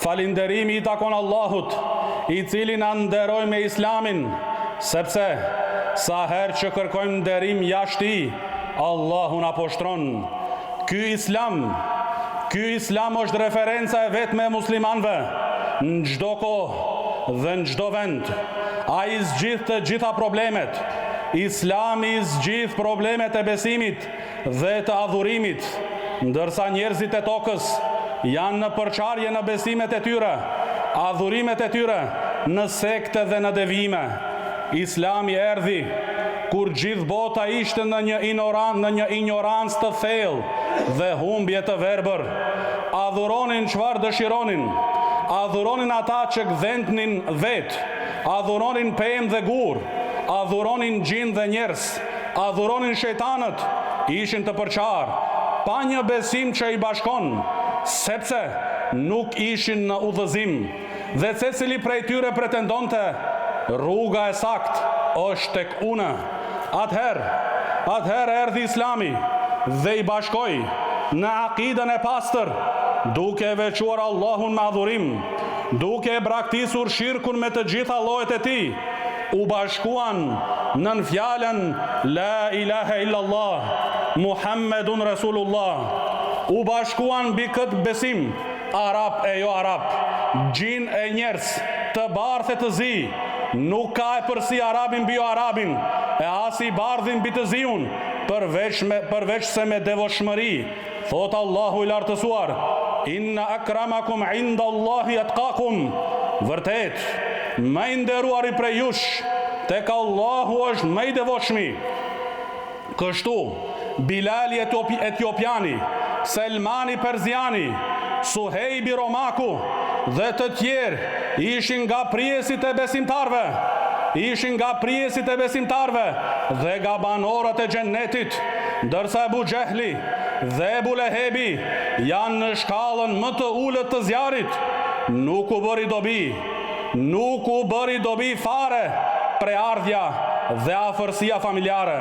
Falinderimi i takon Allahut, i cili na nderoi me Islamin, sepse sa herë që kërkojmë nderim jashtë tij, Allahu na poshtron. Ky Islam është referenca e vetme e muslimanëve në çdo kohë dhe në çdo vend. Ai zgjidh të gjitha problemet. Islami zgjidh problemet e besimit dhe të adhurimit, ndërsa njerëzit e tokës janë në përçarje në besimet e tyre, adhurimet e tyre, në sekte dhe në devijime. Islami erdhi kur gjithë bota ishte në një ignorancë të thellë dhe humbje të verbër. Adhuronin çfarë dëshironin, adhuronin ata që gdhendnin vetë, adhuronin pemë dhe gur, adhuronin gjin dhe njerëz, adhuronin shejtanët, ishin të përçarë, pa një besim që i bashkon, sepse nuk ishin në udhëzim, dhe secili prej tyre pretendonte rruga e saktë është tek unë. Atëherë erdhi Islami dhe i bashkoi në akidën e pastër, duke e veçuar Allahun me adhurim, duke e braktisur shirkun me të gjitha llojet e tij. U bashkuan nën fjalën La ilaha illallah, Muhammedun Rasulullah. U bashkuan mbi këtë besim, arab e jo arab, gjin e njerëz, të bardhë e të zi. Nuk ka e përsi arabin mbi jo arabin, e as i bardhin mbi të ziun, përveç se me devotshmëri. Thot Allahu i lartësuar, Inna akramakum inda Allahi atqakum. Vërtet, më i nderuari prej jush tek Allahu është më i devotshmi. Kështu, Bilali Etiopiani, Selmani Perziani, Suhejbi Romaku dhe të tjerë ishin nga prijesit e besimtarve, dhe nga banorët e xhennetit, ndërsa Ebu Xehli dhe Ebu Lehebi janë në shkallën më të ulët të zjarit. Nuk u bëri dobi fare preardhja dhe afërsia familjare.